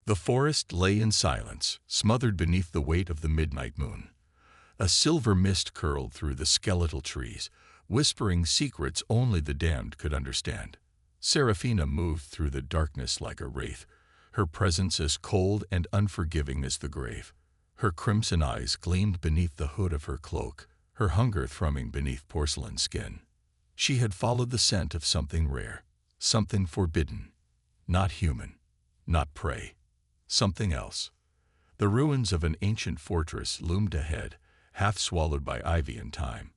The forest lay in silence, smothered beneath the weight of the midnight moon. A silver mist curled through the skeletal trees, whispering secrets only the damned could understand. Serafina moved through the darkness like a wraith, her presence as cold and unforgiving as the grave. Her crimson eyes gleamed beneath the hood of her cloak, her hunger thrumming beneath porcelain skin. She had followed the scent of something rare, something forbidden, not human, not prey, something else. The ruins of an ancient fortress loomed ahead, half swallowed by ivy and time.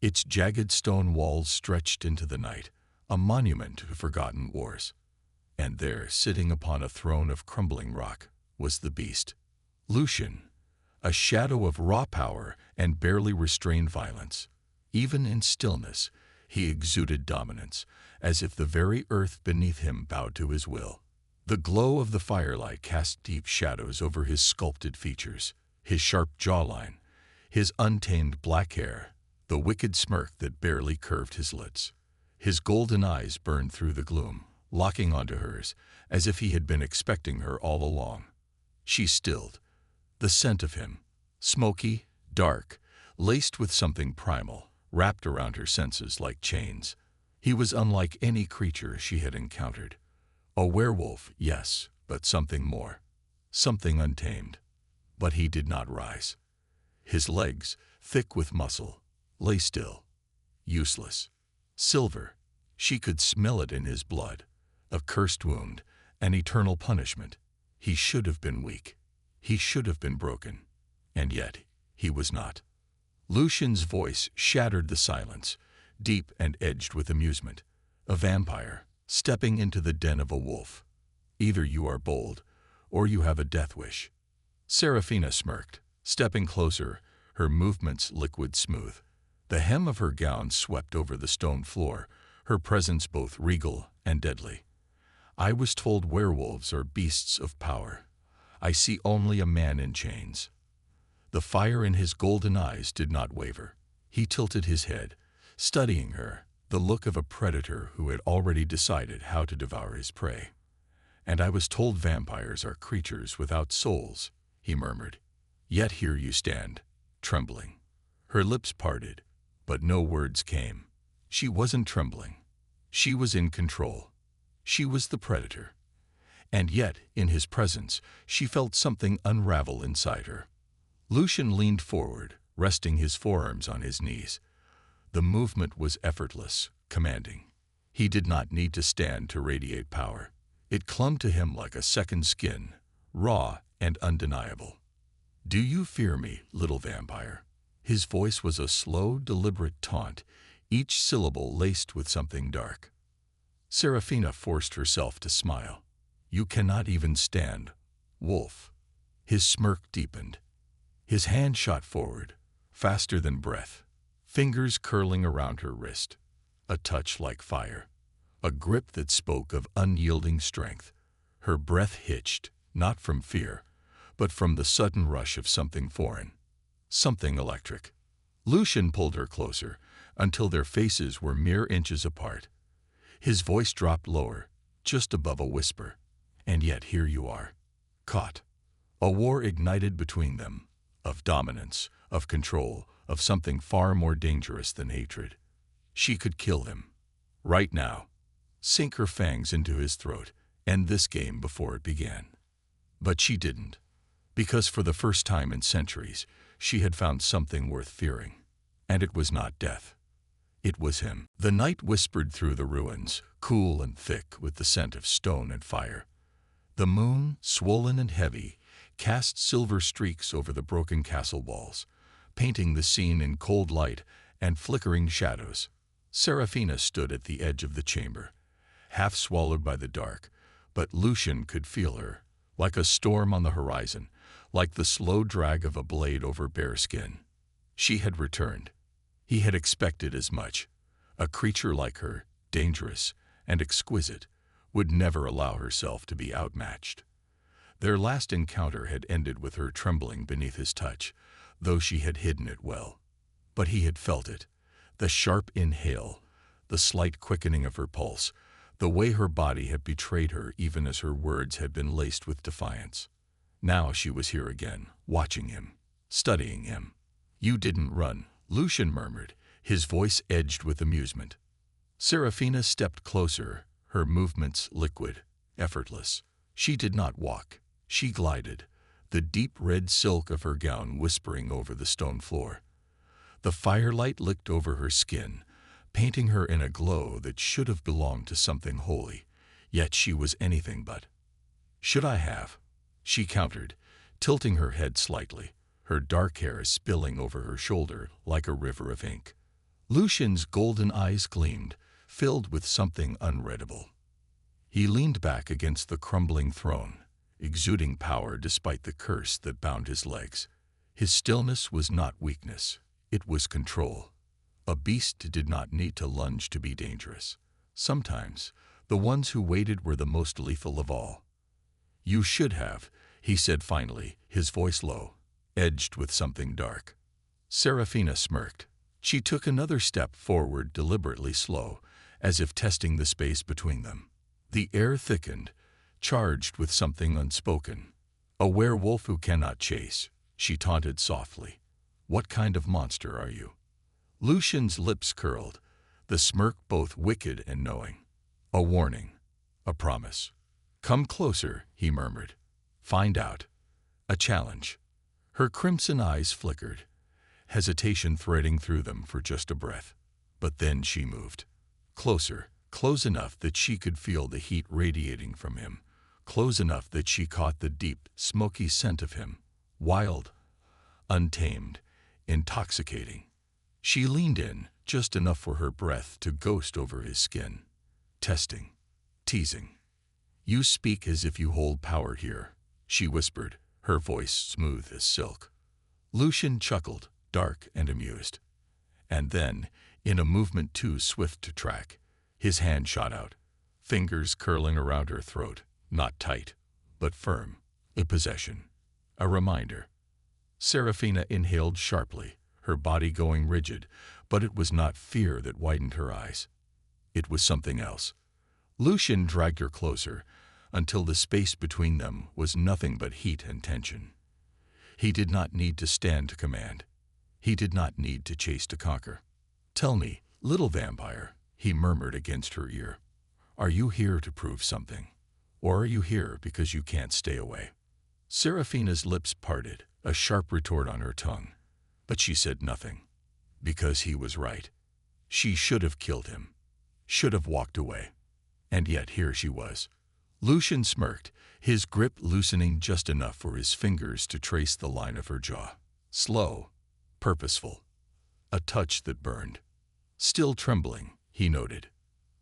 Its jagged stone walls stretched into the night, a monument to forgotten wars. And there, sitting upon a throne of crumbling rock, was the beast. Lucian, a shadow of raw power and barely restrained violence. Even in stillness, he exuded dominance, as if the very earth beneath him bowed to his will. The glow of the firelight cast deep shadows over his sculpted features, his sharp jawline, his untamed black hair, the wicked smirk that barely curved his lips. His golden eyes burned through the gloom, locking onto hers, as if he had been expecting her all along. She stilled. The scent of him, smoky, dark, laced with something primal, wrapped around her senses like chains. He was unlike any creature she had encountered. A werewolf, yes, but something more. Something untamed. But he did not rise. His legs, thick with muscle, lay still, useless. Silver, she could smell it in his blood. A cursed wound, an eternal punishment. He should have been weak. He should have been broken. And yet, he was not. Lucian's voice shattered the silence, deep and edged with amusement. A vampire, stepping into the den of a wolf. Either you are bold, or you have a death wish. Serafina smirked, stepping closer, her movements liquid smooth. The hem of her gown swept over the stone floor, her presence both regal and deadly. I was told werewolves are beasts of power. I see only a man in chains. The fire in his golden eyes did not waver. He tilted his head, studying her, the look of a predator who had already decided how to devour his prey. And I was told vampires are creatures without souls, he murmured. Yet here you stand, trembling. Her lips parted, but no words came. She wasn't trembling. She was in control. She was the predator. And yet, in his presence, she felt something unravel inside her. Lucian leaned forward, resting his forearms on his knees. The movement was effortless, commanding. He did not need to stand to radiate power. It clung to him like a second skin, raw and undeniable. Do you fear me, little vampire? His voice was a slow, deliberate taunt, each syllable laced with something dark. Serafina forced herself to smile. You cannot even stand, wolf. His smirk deepened. His hand shot forward, faster than breath, fingers curling around her wrist. A touch like fire. A grip that spoke of unyielding strength. Her breath hitched, not from fear, but from the sudden rush of something foreign. Something electric. Lucian pulled her closer, until their faces were mere inches apart. His voice dropped lower, just above a whisper. And yet here you are, caught. A war ignited between them, of dominance, of control, of something far more dangerous than hatred. She could kill him, right now, sink her fangs into his throat, end this game before it began. But she didn't, because for the first time in centuries, she had found something worth fearing. And it was not death. It was him. The night whispered through the ruins, cool and thick with the scent of stone and fire. The moon, swollen and heavy, cast silver streaks over the broken castle walls, painting the scene in cold light and flickering shadows. Serafina stood at the edge of the chamber, half swallowed by the dark, but Lucian could feel her, like a storm on the horizon, like the slow drag of a blade over bare skin. She had returned. He had expected as much. A creature like her, dangerous and exquisite, would never allow herself to be outmatched. Their last encounter had ended with her trembling beneath his touch, though she had hidden it well. But he had felt it, the sharp inhale, the slight quickening of her pulse, the way her body had betrayed her even as her words had been laced with defiance. Now she was here again, watching him, studying him. "You didn't run," Lucian murmured, his voice edged with amusement. Serafina stepped closer, her movements liquid, effortless. She did not walk. She glided, the deep red silk of her gown whispering over the stone floor. The firelight licked over her skin, painting her in a glow that should have belonged to something holy, yet she was anything but. "Should I have?" she countered, tilting her head slightly, her dark hair spilling over her shoulder like a river of ink. Lucian's golden eyes gleamed, filled with something unreadable. He leaned back against the crumbling throne, exuding power despite the curse that bound his legs. His stillness was not weakness, it was control. A beast did not need to lunge to be dangerous. Sometimes, the ones who waited were the most lethal of all. "You should have," he said finally, his voice low, edged with something dark. Serafina smirked. She took another step forward, deliberately slow, as if testing the space between them. The air thickened, charged with something unspoken. "A werewolf who cannot chase," she taunted softly. "What kind of monster are you?" Lucian's lips curled, the smirk both wicked and knowing. "A warning, a promise." "Come closer," he murmured. "Find out." A challenge. Her crimson eyes flickered, hesitation threading through them for just a breath. But then she moved. Closer, close enough that she could feel the heat radiating from him, close enough that she caught the deep, smoky scent of him, wild, untamed, intoxicating. She leaned in, just enough for her breath to ghost over his skin. Testing. Teasing. "You speak as if you hold power here," she whispered, her voice smooth as silk. Lucian chuckled, dark and amused. And then, in a movement too swift to track, his hand shot out, fingers curling around her throat, not tight, but firm, a possession, a reminder. Serafina inhaled sharply, her body going rigid, but it was not fear that widened her eyes. It was something else. Lucian dragged her closer, until the space between them was nothing but heat and tension. He did not need to stand to command. He did not need to chase to conquer. "Tell me, little vampire," he murmured against her ear, "are you here to prove something? Or are you here because you can't stay away?" Serafina's lips parted, a sharp retort on her tongue. But she said nothing. Because he was right. She should have killed him. Should have walked away. And yet here she was. Lucian smirked, his grip loosening just enough for his fingers to trace the line of her jaw. Slow, purposeful. A touch that burned. Still trembling, he noted.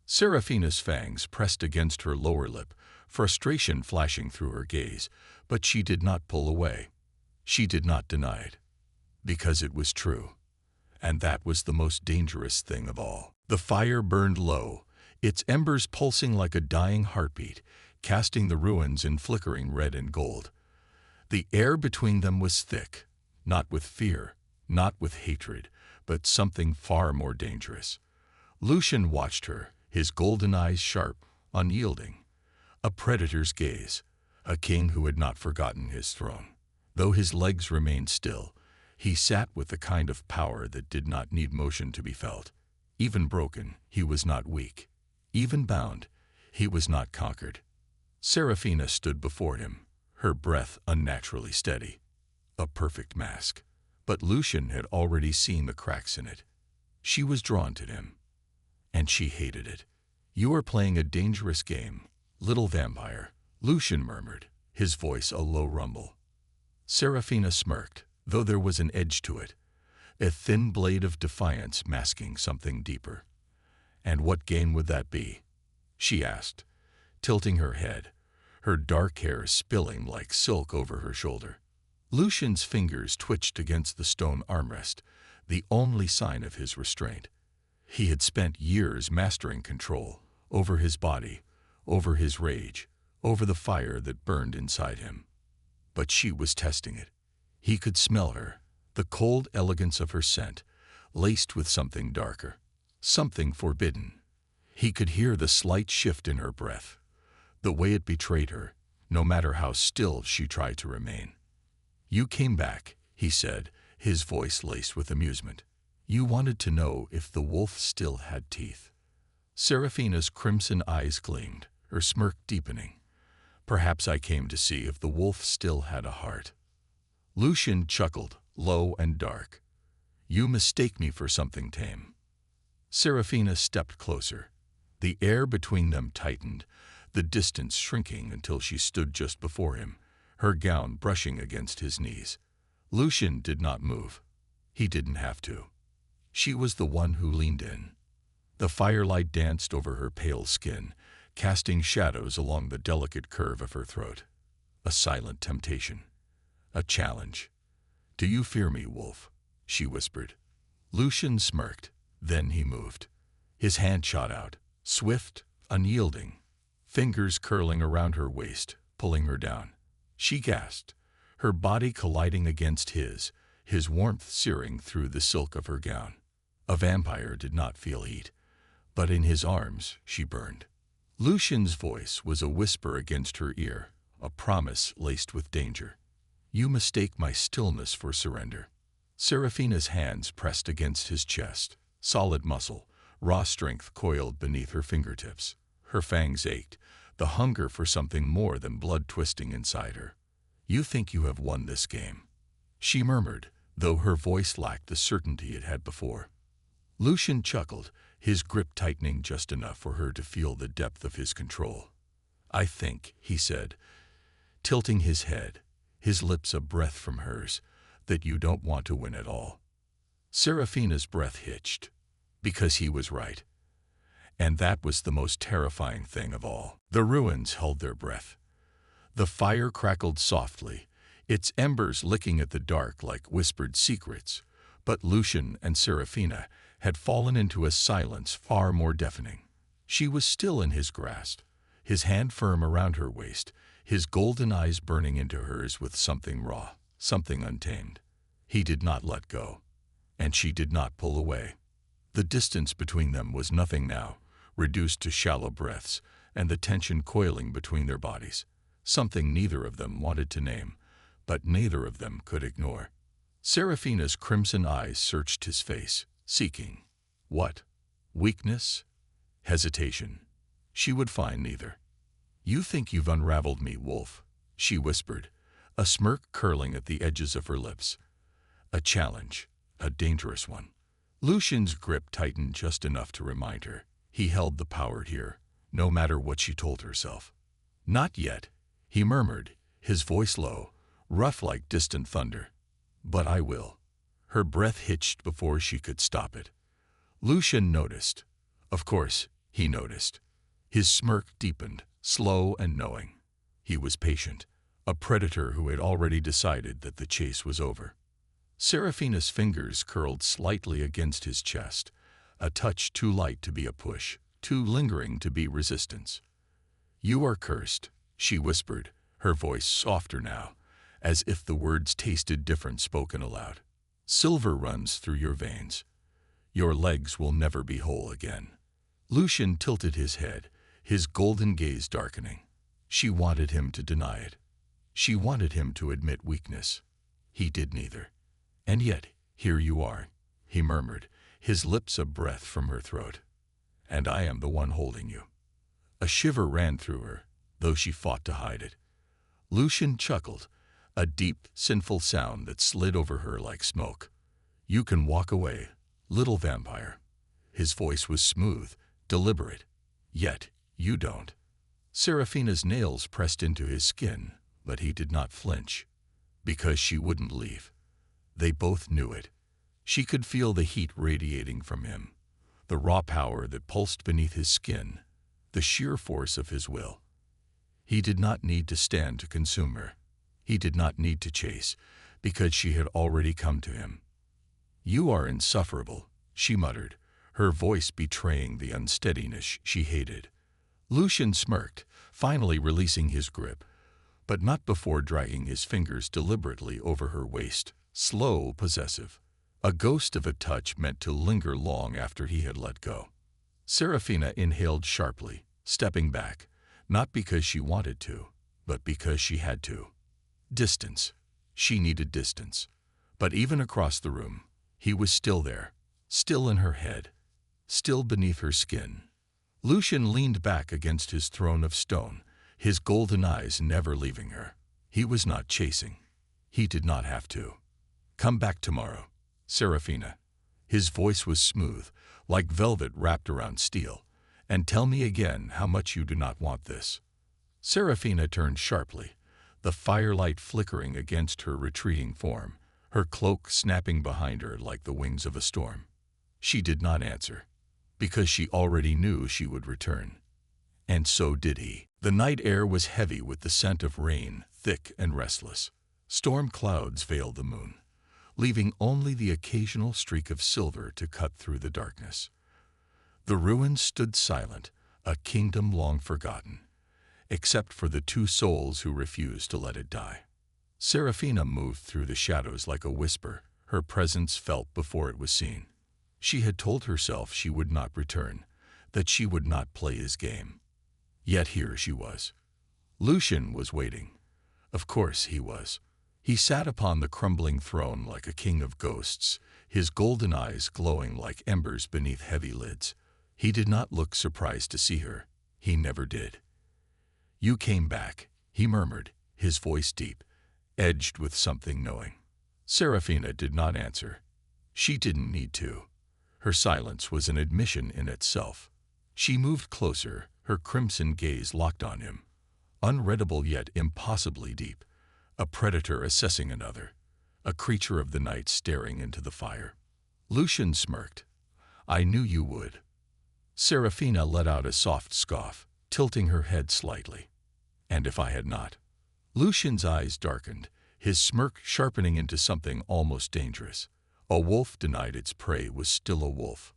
Serafina's fangs pressed against her lower lip, frustration flashing through her gaze, but she did not pull away. She did not deny it. Because it was true. And that was the most dangerous thing of all. The fire burned low, its embers pulsing like a dying heartbeat, casting the ruins in flickering red and gold. The air between them was thick, not with fear, not with hatred, but something far more dangerous. Lucian watched her, his golden eyes sharp, unyielding. A predator's gaze, a king who had not forgotten his throne. Though his legs remained still, he sat with the kind of power that did not need motion to be felt. Even broken, he was not weak. Even bound, he was not conquered. Serafina stood before him, her breath unnaturally steady. A perfect mask. But Lucian had already seen the cracks in it. She was drawn to him. And she hated it. "You are playing a dangerous game, little vampire," Lucian murmured, his voice a low rumble. Serafina smirked, though there was an edge to it, a thin blade of defiance masking something deeper. "And what gain would that be?" she asked, tilting her head, her dark hair spilling like silk over her shoulder. Lucian's fingers twitched against the stone armrest, the only sign of his restraint. He had spent years mastering control over his body, over his rage, over the fire that burned inside him. But she was testing it. He could smell her, the cold elegance of her scent, laced with something darker, something forbidden. He could hear the slight shift in her breath, the way it betrayed her, no matter how still she tried to remain. "You came back," he said, his voice laced with amusement. "You wanted to know if the wolf still had teeth." Seraphina's crimson eyes gleamed, her smirk deepening. "Perhaps I came to see if the wolf still had a heart." Lucian chuckled, low and dark. "You mistake me for something tame." Seraphina stepped closer. The air between them tightened, the distance shrinking until she stood just before him, her gown brushing against his knees. Lucian did not move. He didn't have to. She was the one who leaned in. The firelight danced over her pale skin, casting shadows along the delicate curve of her throat. A silent temptation. A challenge. "Do you fear me, wolf?" she whispered. Lucian smirked. Then he moved. His hand shot out, swift, unyielding, fingers curling around her waist, pulling her down. She gasped, her body colliding against his warmth searing through the silk of her gown. A vampire did not feel heat, but in his arms she burned. Lucian's voice was a whisper against her ear, a promise laced with danger. "You mistake my stillness for surrender." Seraphina's hands pressed against his chest, solid muscle, raw strength coiled beneath her fingertips. Her fangs ached, the hunger for something more than blood twisting inside her. "You think you have won this game," she murmured, though her voice lacked the certainty it had before. Lucian chuckled, his grip tightening just enough for her to feel the depth of his control. "I think," he said, tilting his head, his lips a breath from hers, "that you don't want to win at all." Seraphina's breath hitched, because he was right. And that was the most terrifying thing of all. The ruins held their breath. The fire crackled softly, its embers licking at the dark like whispered secrets, but Lucian and Seraphina had fallen into a silence far more deafening. She was still in his grasp, his hand firm around her waist, his golden eyes burning into hers with something raw, something untamed. He did not let go, and she did not pull away. The distance between them was nothing now, reduced to shallow breaths, and the tension coiling between their bodies, something neither of them wanted to name, but neither of them could ignore. Seraphina's crimson eyes searched his face, seeking what? Weakness? Hesitation? She would find neither. "You think you've unraveled me, wolf," she whispered, a smirk curling at the edges of her lips. A challenge, a dangerous one. Lucian's grip tightened just enough to remind her. He held the power here, no matter what she told herself. "Not yet," he murmured, his voice low, rough like distant thunder. "But I will." Her breath hitched before she could stop it. Lucian noticed. Of course, he noticed. His smirk deepened, slow and knowing. He was patient, a predator who had already decided that the chase was over. Seraphina's fingers curled slightly against his chest, a touch too light to be a push, too lingering to be resistance. "You are cursed," she whispered, her voice softer now, as if the words tasted different spoken aloud. "Silver runs through your veins. Your legs will never be whole again." Lucian tilted his head, his golden gaze darkening. She wanted him to deny it. She wanted him to admit weakness. He did neither. "And yet, here you are," he murmured, his lips a breath from her throat. "And I am the one holding you." A shiver ran through her, though she fought to hide it. Lucian chuckled, a deep, sinful sound that slid over her like smoke. "You can walk away, little vampire." His voice was smooth, deliberate. "Yet, you don't." Seraphina's nails pressed into his skin, but he did not flinch. Because she wouldn't leave. They both knew it. She could feel the heat radiating from him, the raw power that pulsed beneath his skin, the sheer force of his will. He did not need to stand to consume her. He did not need to chase, because she had already come to him. "You are insufferable," she muttered, her voice betraying the unsteadiness she hated. Lucian smirked, finally releasing his grip, but not before dragging his fingers deliberately over her waist, slow, possessive. A ghost of a touch meant to linger long after he had let go. Serafina inhaled sharply, stepping back, not because she wanted to, but because she had to. Distance. She needed distance. But even across the room, he was still there, still in her head, still beneath her skin. Lucian leaned back against his throne of stone, his golden eyes never leaving her. He was not chasing. He did not have to. Come back tomorrow, Serafina. His voice was smooth, like velvet wrapped around steel. And tell me again how much you do not want this. Serafina turned sharply, the firelight flickering against her retreating form, her cloak snapping behind her like the wings of a storm. She did not answer, because she already knew she would return. And so did he. The night air was heavy with the scent of rain, thick and restless. Storm clouds veiled the moon, leaving only the occasional streak of silver to cut through the darkness. The ruins stood silent, a kingdom long forgotten, except for the two souls who refused to let it die. Serafina moved through the shadows like a whisper, her presence felt before it was seen. She had told herself she would not return, that she would not play his game. Yet here she was. Lucian was waiting. Of course he was. He sat upon the crumbling throne like a king of ghosts, his golden eyes glowing like embers beneath heavy lids. He did not look surprised to see her. He never did. You came back, he murmured, his voice deep, edged with something knowing. Serafina did not answer. She didn't need to. Her silence was an admission in itself. She moved closer, her crimson gaze locked on him. Unreadable yet impossibly deep. A predator assessing another. A creature of the night staring into the fire. Lucian smirked. I knew you would. Serafina let out a soft scoff, tilting her head slightly. And if I had not? Lucian's eyes darkened, his smirk sharpening into something almost dangerous. A wolf denied its prey was still a wolf.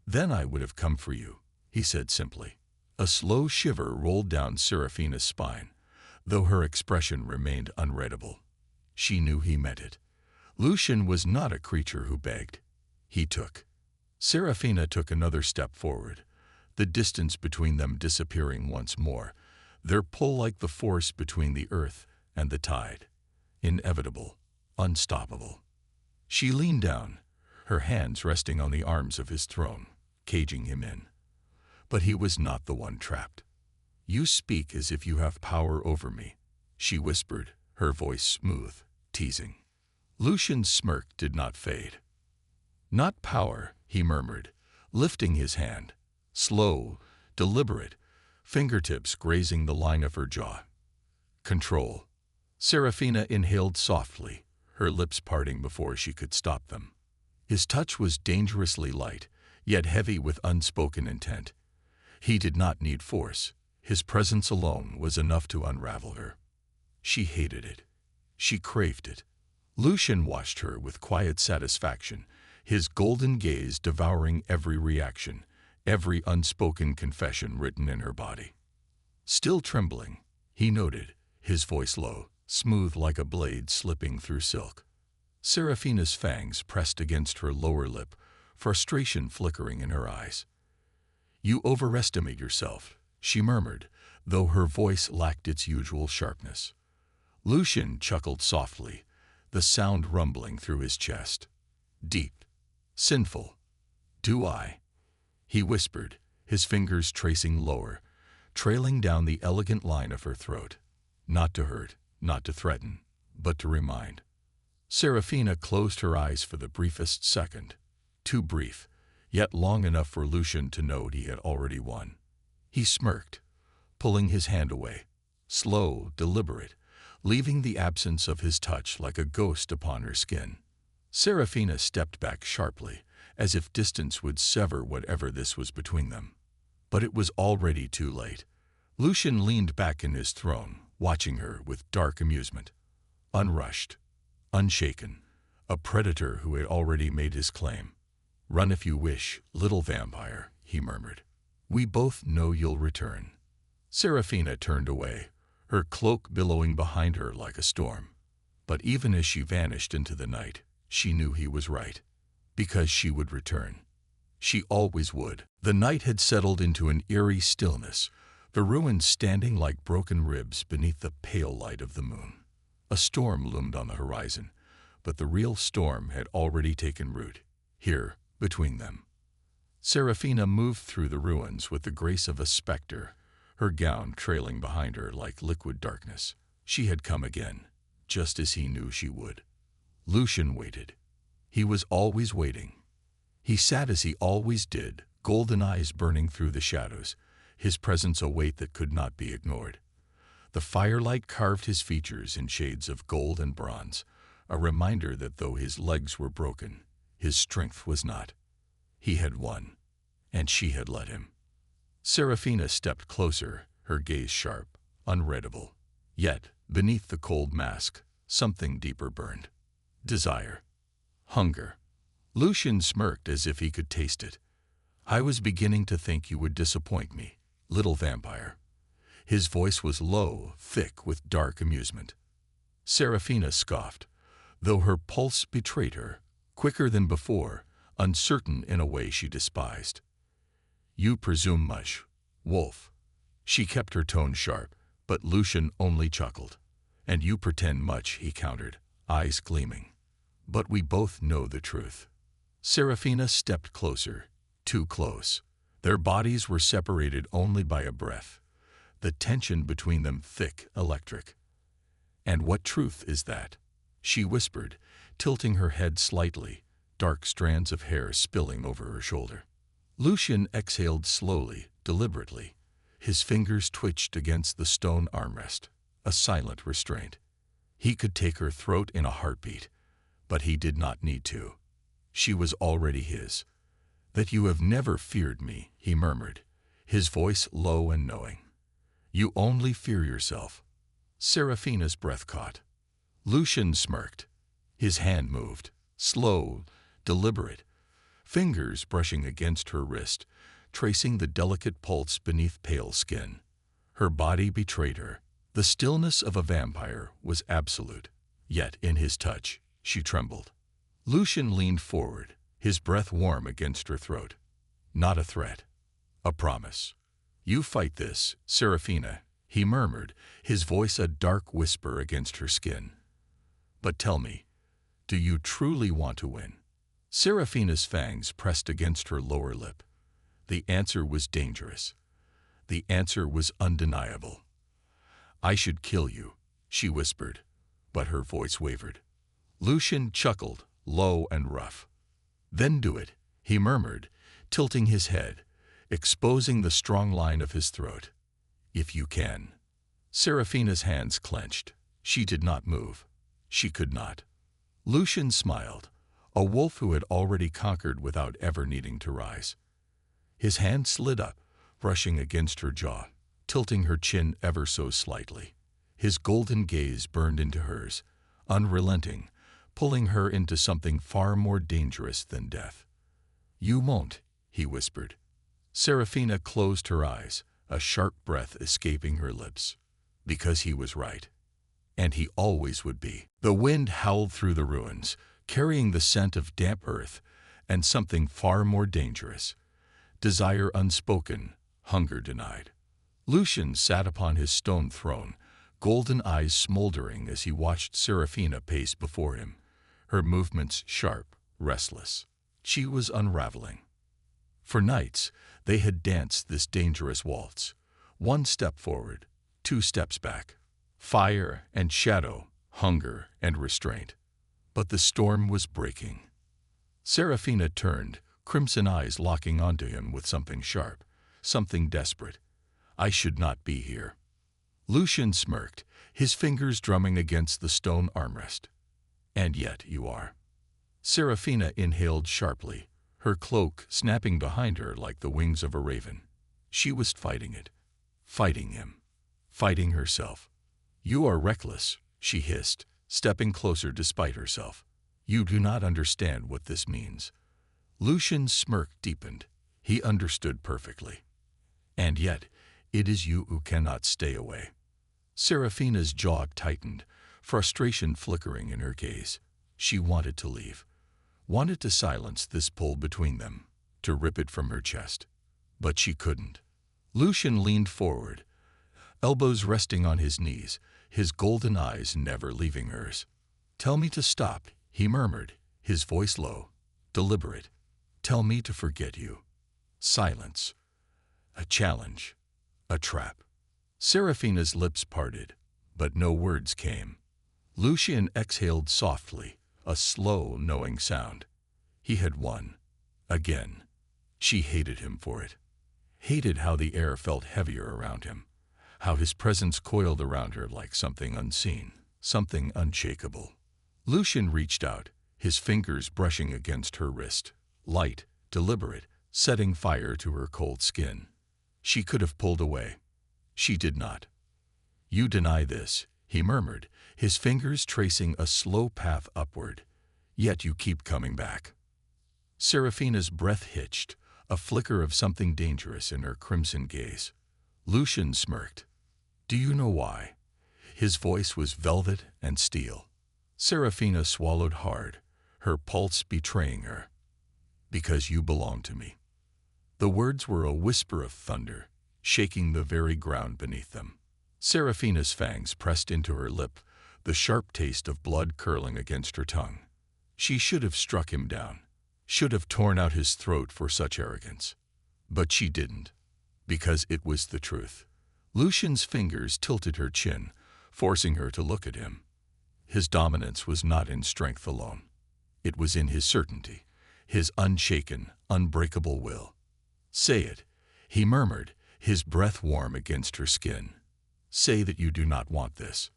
Then I would have come for you, he said simply. A slow shiver rolled down Serafina's spine, though her expression remained unreadable. She knew he meant it. Lucian was not a creature who begged. He took. Serafina took another step forward, the distance between them disappearing once more, their pull like the force between the earth and the tide. Inevitable, unstoppable. She leaned down, her hands resting on the arms of his throne, caging him in. But he was not the one trapped. You speak as if you have power over me, she whispered, her voice smooth, teasing. Lucian's smirk did not fade. Not power, he murmured, lifting his hand, slow, deliberate, fingertips grazing the line of her jaw. Control. Serafina inhaled softly, her lips parting before she could stop them. His touch was dangerously light, yet heavy with unspoken intent. He did not need force. His presence alone was enough to unravel her. She hated it. She craved it. Lucian watched her with quiet satisfaction, his golden gaze devouring every reaction, every unspoken confession written in her body. Still trembling, he noted, his voice low, smooth like a blade slipping through silk. Serafina's fangs pressed against her lower lip, frustration flickering in her eyes. You overestimate yourself, she murmured, though her voice lacked its usual sharpness. Lucian chuckled softly, the sound rumbling through his chest. Deep. Sinful. Do I? He whispered, his fingers tracing lower, trailing down the elegant line of her throat. Not to hurt, not to threaten, but to remind. Serafina closed her eyes for the briefest second. Too brief, yet long enough for Lucian to know he had already won. He smirked, pulling his hand away, slow, deliberate, leaving the absence of his touch like a ghost upon her skin. Serafina stepped back sharply, as if distance would sever whatever this was between them. But it was already too late. Lucian leaned back in his throne, watching her with dark amusement. Unrushed, unshaken, a predator who had already made his claim. Run if you wish, little vampire, he murmured. We both know you'll return. Serafina turned away, her cloak billowing behind her like a storm. But even as she vanished into the night, she knew he was right. Because she would return. She always would. The night had settled into an eerie stillness, the ruins standing like broken ribs beneath the pale light of the moon. A storm loomed on the horizon, but the real storm had already taken root, here, between them. Serafina moved through the ruins with the grace of a specter, her gown trailing behind her like liquid darkness. She had come again, just as he knew she would. Lucian waited. He was always waiting. He sat as he always did, golden eyes burning through the shadows, his presence a weight that could not be ignored. The firelight carved his features in shades of gold and bronze, a reminder that though his legs were broken, his strength was not. He had won, and she had let him. Serafina stepped closer, her gaze sharp, unreadable. Yet, beneath the cold mask, something deeper burned. Desire. Hunger. Lucian smirked as if he could taste it. I was beginning to think you would disappoint me, little vampire. His voice was low, thick with dark amusement. Serafina scoffed, though her pulse betrayed her, quicker than before, uncertain in a way she despised. You presume much, wolf. She kept her tone sharp, but Lucian only chuckled. And you pretend much, he countered, eyes gleaming. But we both know the truth. Serafina stepped closer, too close. Their bodies were separated only by a breath, the tension between them thick, electric. And what truth is that? She whispered, tilting her head slightly, dark strands of hair spilling over her shoulder. Lucian exhaled slowly, deliberately. His fingers twitched against the stone armrest, a silent restraint. He could take her throat in a heartbeat, but he did not need to. She was already his. That you have never feared me, he murmured, his voice low and knowing. You only fear yourself. Serafina's breath caught. Lucian smirked. His hand moved, slow, deliberate, fingers brushing against her wrist, tracing the delicate pulse beneath pale skin. Her body betrayed her. The stillness of a vampire was absolute, yet in his touch, she trembled. Lucian leaned forward, his breath warm against her throat. Not a threat, a promise. You fight this, Serafina, he murmured, his voice a dark whisper against her skin. But tell me, do you truly want to win? Serafina's fangs pressed against her lower lip. The answer was dangerous. The answer was undeniable. I should kill you, she whispered, but her voice wavered. Lucian chuckled, low and rough. Then do it, he murmured, tilting his head, exposing the strong line of his throat. If you can. Serafina's hands clenched. She did not move. She could not. Lucian smiled, a wolf who had already conquered without ever needing to rise. His hand slid up, brushing against her jaw, tilting her chin ever so slightly. His golden gaze burned into hers, unrelenting, pulling her into something far more dangerous than death. You won't, he whispered. Serafina closed her eyes, a sharp breath escaping her lips. Because he was right. And he always would be. The wind howled through the ruins, carrying the scent of damp earth and something far more dangerous. Desire unspoken, hunger denied. Lucian sat upon his stone throne, golden eyes smoldering as he watched Serafina pace before him, her movements sharp, restless. She was unraveling. For nights, they had danced this dangerous waltz. 1 step forward, 2 steps back. Fire and shadow, hunger and restraint. But the storm was breaking. Serafina turned, crimson eyes locking onto him with something sharp, something desperate. I should not be here. Lucian smirked, his fingers drumming against the stone armrest. And yet you are. Serafina inhaled sharply, her cloak snapping behind her like the wings of a raven. She was fighting it. Fighting him. Fighting herself. You are reckless, she hissed, stepping closer despite herself. You do not understand what this means. Lucian's smirk deepened. He understood perfectly. And yet, it is you who cannot stay away. Serafina's jaw tightened, frustration flickering in her gaze. She wanted to leave. Wanted to silence this pull between them. to rip it from her chest. But she couldn't. Lucian leaned forward, elbows resting on his knees, his golden eyes never leaving hers. "Tell me to stop," he murmured, his voice low, deliberate. "Tell me to forget you." Silence. A challenge. A trap. Seraphina's lips parted, but no words came. Lucian exhaled softly, a slow, knowing sound. He had won. Again. She hated him for it. Hated how the air felt heavier around him, how his presence coiled around her like something unseen, something unshakable. Lucian reached out, his fingers brushing against her wrist, light, deliberate, setting fire to her cold skin. She could have pulled away. She did not. "You deny this," he murmured, his fingers tracing a slow path upward. "Yet you keep coming back." Seraphina's breath hitched, a flicker of something dangerous in her crimson gaze. Lucian smirked. "Do you know why?" His voice was velvet and steel. Seraphina swallowed hard, her pulse betraying her. "Because you belong to me." The words were a whisper of thunder, shaking the very ground beneath them. Seraphina's fangs pressed into her lip, the sharp taste of blood curling against her tongue. She should have struck him down, should have torn out his throat for such arrogance. But she didn't, because it was the truth. Lucian's fingers tilted her chin, forcing her to look at him. His dominance was not in strength alone. It was in his certainty, his unshaken, unbreakable will. "Say it," he murmured, his breath warm against her skin. "Say that you do not want this."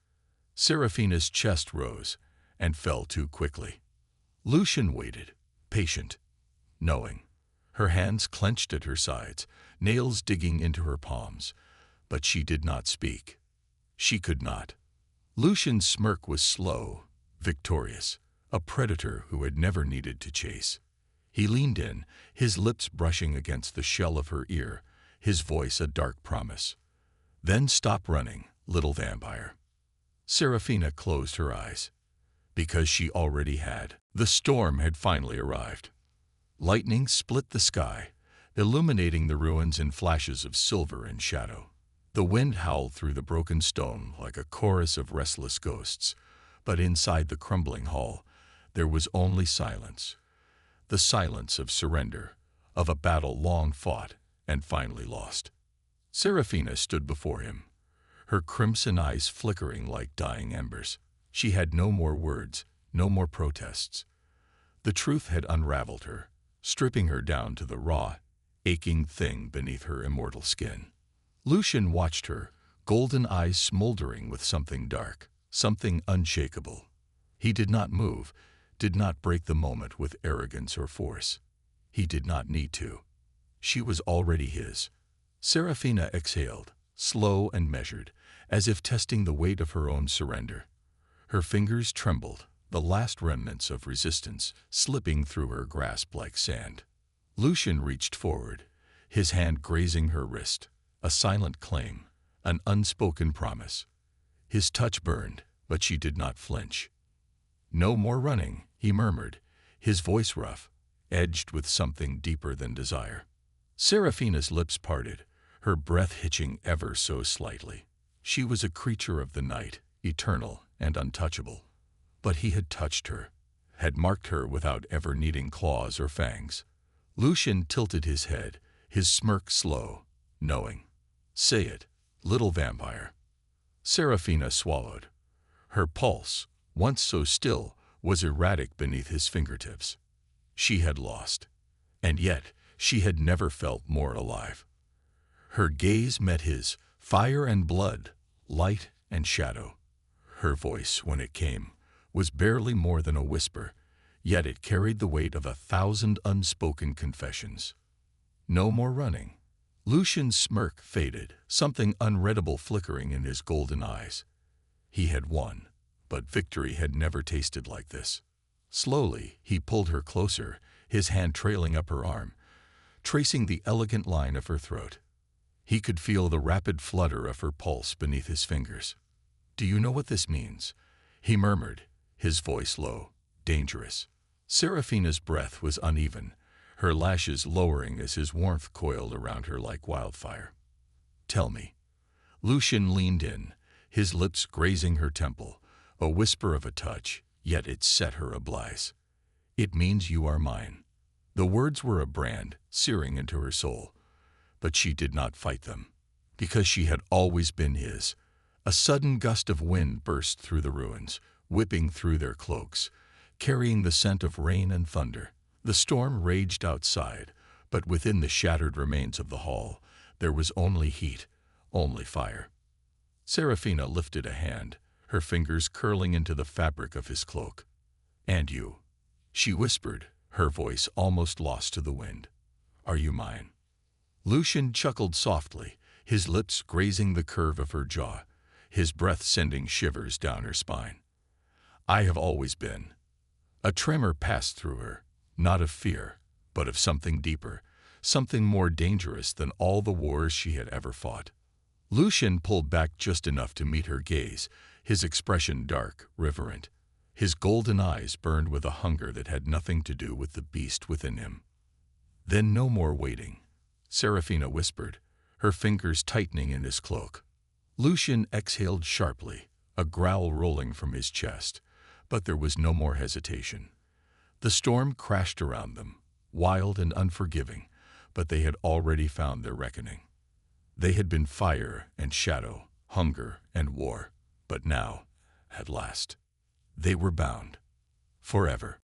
Seraphina's chest rose and fell too quickly. Lucian waited, patient, knowing. Her hands clenched at her sides, nails digging into her palms, but she did not speak. She could not. Lucian's smirk was slow, victorious, a predator who had never needed to chase. He leaned in, his lips brushing against the shell of her ear, his voice a dark promise. "Then stop running, little vampire." Seraphina closed her eyes. Because she already had. The storm had finally arrived. Lightning split the sky, illuminating the ruins in flashes of silver and shadow. The wind howled through the broken stone like a chorus of restless ghosts, but inside the crumbling hall, there was only silence. The silence of surrender, of a battle long fought and finally lost. Seraphina stood before him, her crimson eyes flickering like dying embers. She had no more words, no more protests. The truth had unraveled her, stripping her down to the raw, aching thing beneath her immortal skin. Lucian watched her, golden eyes smoldering with something dark, something unshakable. He did not move, did not break the moment with arrogance or force. He did not need to. She was already his. Seraphina exhaled, slow and measured, as if testing the weight of her own surrender. Her fingers trembled, the last remnants of resistance slipping through her grasp like sand. Lucian reached forward, his hand grazing her wrist, a silent claim, an unspoken promise. His touch burned, but she did not flinch. "No more running," he murmured, his voice rough, edged with something deeper than desire. Seraphina's lips parted, her breath hitching ever so slightly. She was a creature of the night, eternal and untouchable. But he had touched her, had marked her without ever needing claws or fangs. Lucian tilted his head, his smirk slow, knowing. "Say it, little vampire." Seraphina swallowed. Her pulse, once so still, was erratic beneath his fingertips. She had lost. And yet, she had never felt more alive. Her gaze met his, fire and blood, light and shadow. Her voice, when it came, was barely more than a whisper, yet it carried the weight of 1,000 unspoken confessions. No more running. Lucian's smirk faded, something unreadable flickering in his golden eyes. He had won, but victory had never tasted like this. Slowly, he pulled her closer, his hand trailing up her arm, tracing the elegant line of her throat. He could feel the rapid flutter of her pulse beneath his fingers. "Do you know what this means?" he murmured, his voice low, dangerous. Seraphina's breath was uneven, her lashes lowering as his warmth coiled around her like wildfire. "Tell me." Lucian leaned in, his lips grazing her temple, a whisper of a touch, yet it set her ablaze. "It means you are mine." The words were a brand, searing into her soul, but she did not fight them, because she had always been his. A sudden gust of wind burst through the ruins, whipping through their cloaks, carrying the scent of rain and thunder. The storm raged outside, but within the shattered remains of the hall, there was only heat, only fire. Serafina lifted a hand, her fingers curling into the fabric of his cloak. "And you," she whispered, her voice almost lost to the wind. "Are you mine?" Lucian chuckled softly, his lips grazing the curve of her jaw, his breath sending shivers down her spine. "I have always been." A tremor passed through her, not of fear, but of something deeper, something more dangerous than all the wars she had ever fought. Lucian pulled back just enough to meet her gaze, his expression dark, reverent. His golden eyes burned with a hunger that had nothing to do with the beast within him. "Then no more waiting," Serafina whispered, her fingers tightening in his cloak. Lucian exhaled sharply, a growl rolling from his chest, but there was no more hesitation. The storm crashed around them, wild and unforgiving, but they had already found their reckoning. They had been fire and shadow, hunger and war, but now, at last, they were bound. Forever.